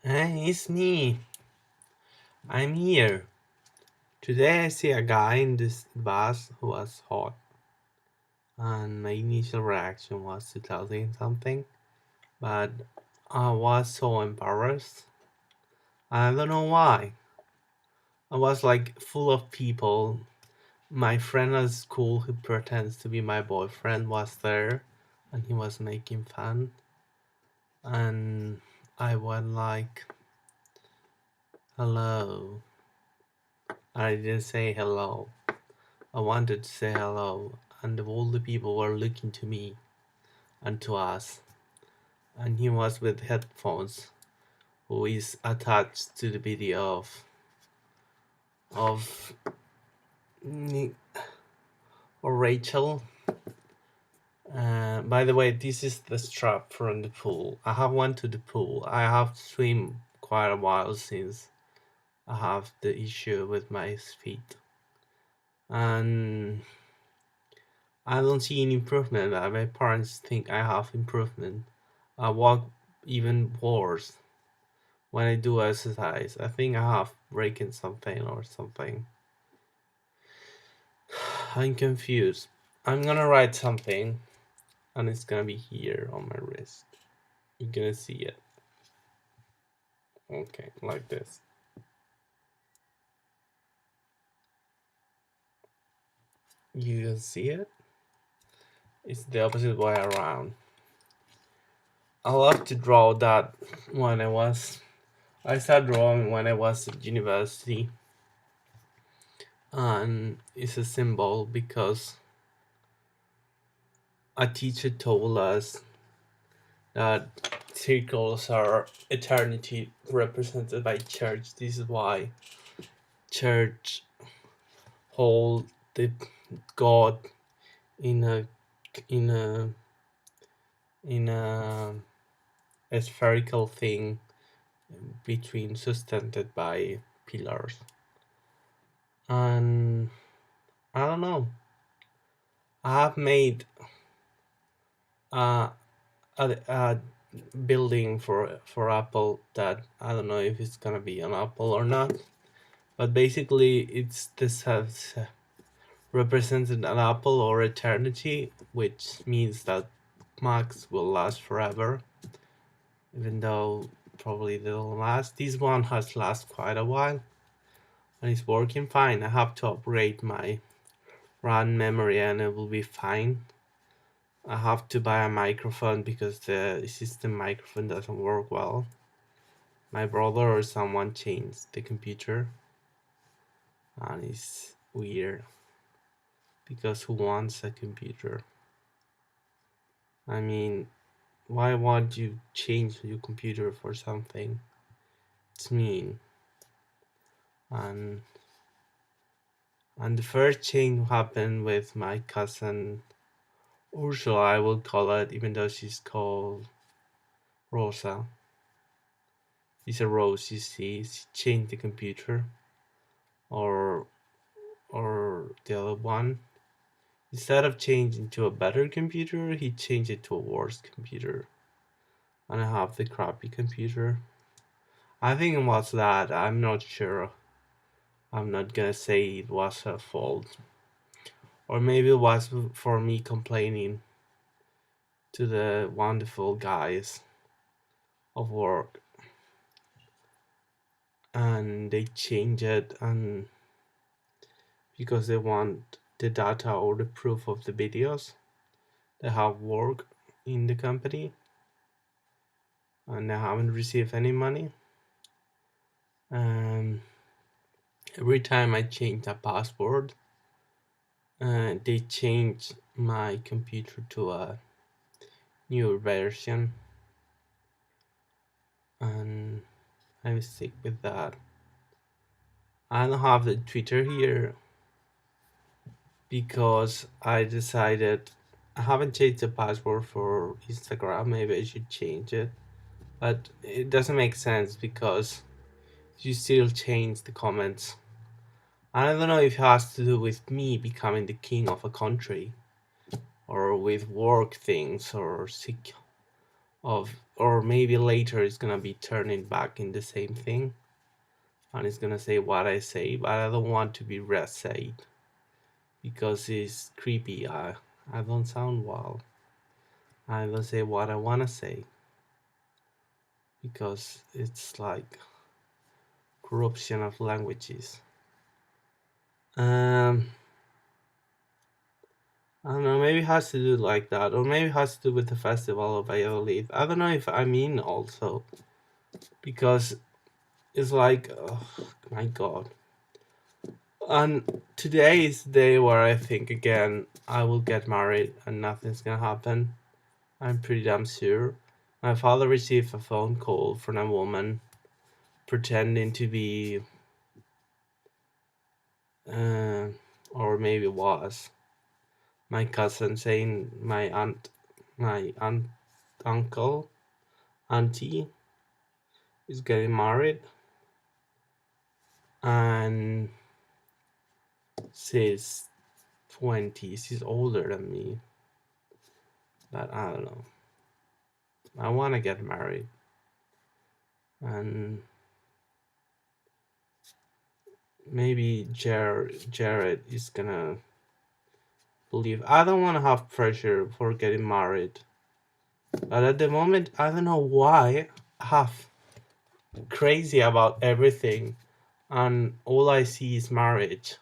Hey, it's me. I'm here. Today I see a guy in this bus who was hot, and my initial reaction was to tell him something, but I was so embarrassed. I don't know why. I was like full of people. My friend at school who pretends to be my boyfriend was there, and he was making fun. And I went like, hello. I didn't say hello. I wanted to say hello, and all the people were looking to me and to us. And he was with headphones, who is attached to the video of or Rachel. By the way, this is the strap from the pool. I have went to the pool. I have swim quite a while since I have the issue with my feet, and I don't see any improvement. My parents think I have improvement. I walk even worse when I do exercise. I think I have breaking something or something. I'm confused. I'm gonna write something and it's gonna be here on my wrist. You're gonna see it. Okay, like this. You can see it? It's the opposite way around. I love to draw that when I started drawing when I was at university, and it's a symbol because a teacher told us that circles are eternity represented by church. This is why church hold the God in a in a in a spherical thing between suspended by pillars. And I don't know. I have made uh, a building for Apple that I don't know if it's gonna be an Apple or not. But basically, it's this has represented an apple or eternity, which means that Macs will last forever, even though probably they don't last. This one has lasted quite a while, and it's working fine. I have to upgrade my RAM memory, and it will be fine. I have to buy a microphone because the system microphone doesn't work well. My brother or someone changed the computer, and it's weird. Because who wants a computer? I mean, why would you change your computer for something? It's mean. And and the first change happened with my cousin Ursula, I will call it, even though she's called Rosa. It's a rose, you see. She changed the computer, or the other one. Instead of changing to a better computer, he changed it to a worse computer. And I have the crappy computer. I think it was that. I'm not sure. I'm not gonna say it was her fault. Or maybe it was for me complaining to the wonderful guys of work. And they change it, and because they want the data or the proof of the videos they have work in the company, and I haven't received any money. Um, every time I change a password, they change my computer to a newer version, and I'm sick with that. I don't have the Twitter here because I decided I haven't changed the password for Instagram. Maybe I should change it, but it doesn't make sense because you still change the comments. I don't know if it has to do with me becoming the king of a country or with work things or sick of or maybe later it's gonna be turning back in the same thing, and it's gonna say what I say, but I don't want to be said because it's creepy. I don't sound well. I don't say what I wanna say because it's like corruption of languages. Um, I don't know. Maybe it has to do like that, or maybe it has to do with the festival of Valladolid. I don't know if I mean also because it's like, oh my god. And today is the day where I think again I will get married and nothing's gonna happen. I'm pretty damn sure. My father received a phone call from a woman pretending to be, uh, or maybe was, my cousin, saying my aunt, uncle, auntie is getting married, and she's 20. She's older than me, but I don't know. I want to get married, and maybe Jared is gonna believe. I don't want to have pressure for getting married, but at the moment, I don't know why I have crazy about everything, and all I see is marriage.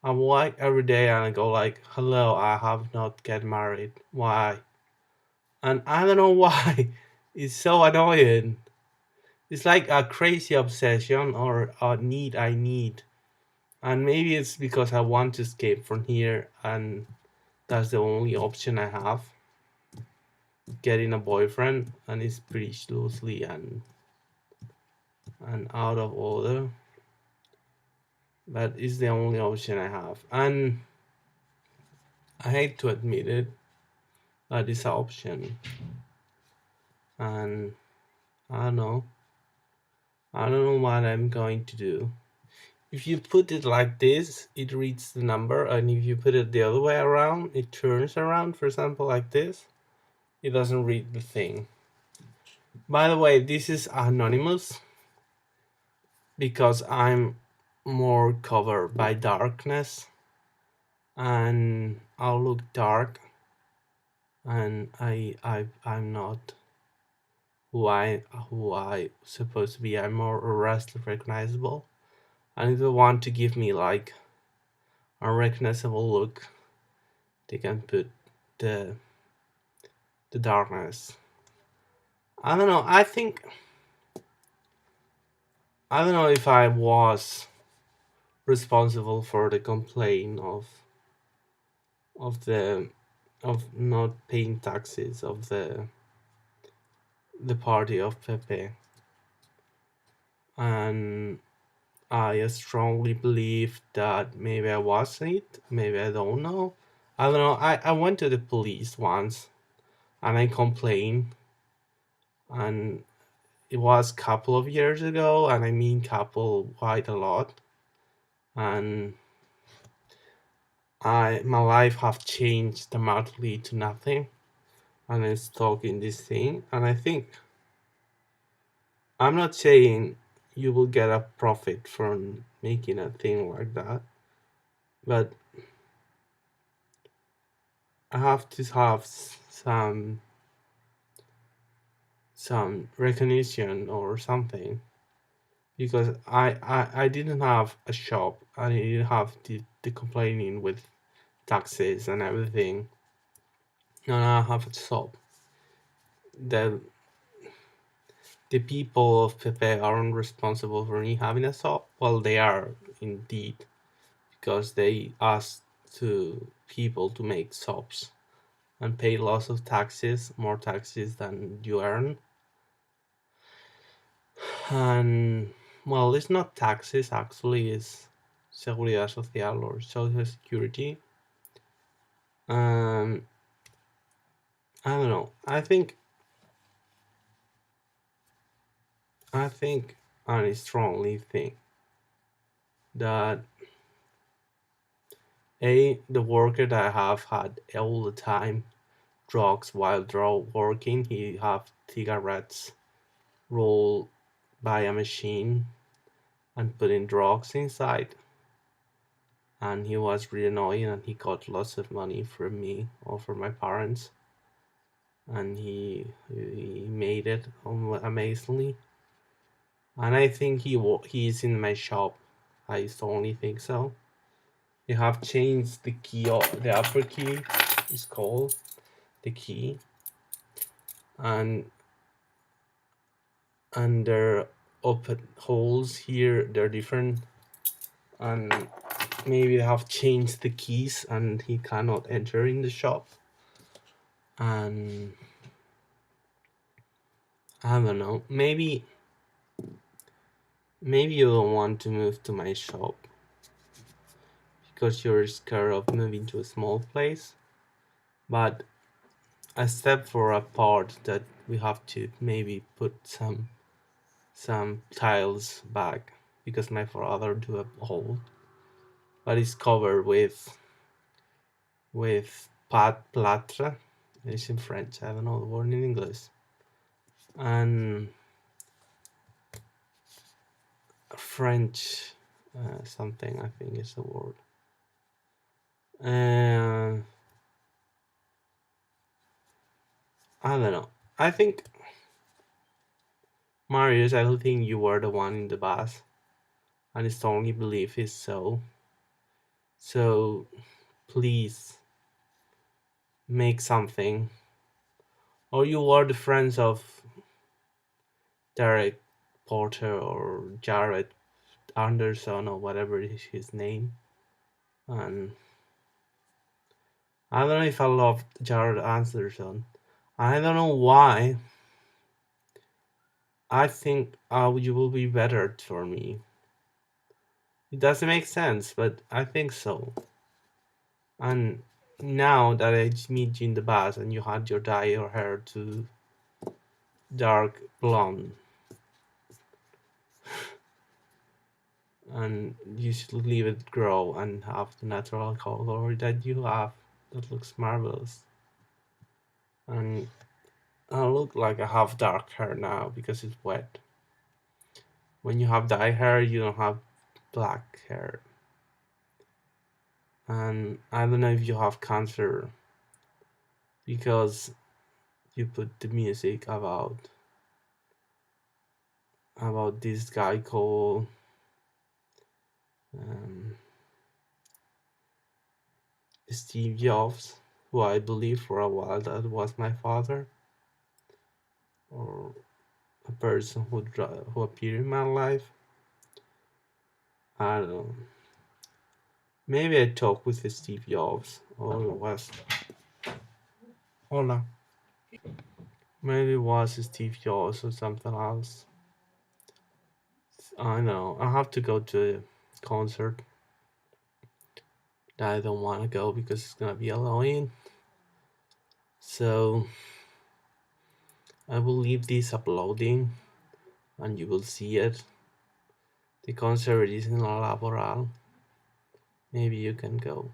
I'm like every day, and I go like, "Hello, I have not get married. Why?" And I don't know why. It's so annoying. It's like a crazy obsession or a need I need. And maybe it's because I want to escape from here, and that's the only option I have. Getting a boyfriend, and it's pretty loosely and out of order. But it's the only option I have. And I hate to admit it, but it's an option. And I don't know. I don't know what I'm going to do. If you put it like this, it reads the number, and if you put it the other way around, it turns around, for example, like this, it doesn't read the thing. By the way, this is anonymous because I'm more covered by darkness, and I'll look dark, and I'm not who I supposed to be. I'm more less recognizable. And if they want to give me like a recognizable look, they can put the the darkness. I don't know. I don't know if I was responsible for the complaint of the of not paying taxes of the party of Pepe, and I strongly believe that maybe I wasn't. Maybe I don't know. I don't know. I went to the police once and I complained, and it was a couple of years ago, and I mean couple quite a lot, and I my life have changed dramatically to nothing, and I'm stuck in this thing, and I think I'm not saying you will get a profit from making a thing like that, but I have to have some recognition or something, because I didn't have a shop, I didn't have the complaining with taxes and everything. Now I have a shop. The the people of Pepe aren't responsible for me having a shop. Well, they are indeed, because they ask to people to make shops and pay lots of taxes, more taxes than you earn. And well, it's not taxes actually, it's seguridad social or social security. Um, I don't know. I think and I strongly think that the worker that I have had all the time drugs while working. He have cigarettes rolled by a machine and putting drugs inside. And he was really annoying, and he got lots of money from me or from my parents, and he made it amazingly. And I think he's in my shop. I strongly think so. They have changed the key. The upper key is called the key, and their open holes here, they're different, and maybe they have changed the keys and he cannot enter in the shop. And I don't know, maybe you don't want to move to my shop because you're scared of moving to a small place. But a step for a part that we have to maybe put some tiles back, because my father do a hole, but it's covered with pat plâtre. It's in French. I don't know the word in English. And French something, I think is the word. Uh, I don't know. I think, Marius, I don't think you were the one in the bus, and I strongly believe it's so. So please make something. Or you are the friends of Derek Porter or Jared Anderson or whatever is his name. And I don't know if I love Jared Anderson. I don't know why. I think you will be better for me. It doesn't make sense, but I think so. And now that I meet you in the bus and you had your dye your hair to dark blonde, and you should leave it grow and have the natural color that you have, that looks marvelous. And I look like I have dark hair now because it's wet. When you have dye hair, you don't have black hair. And I don't know if you have cancer because you put the music about this guy called um, Steve Jobs, who I believe for a while that was my father, or a person who appeared in my life. I don't know. Maybe I talked with Steve Jobs, or it was. Hola. Maybe it was Steve Jobs or something else. I know. I have to go to a concert that I don't want to go because it's gonna be annoying. So I will leave this uploading and you will see it. The concert is in La Laboral. Maybe you can go.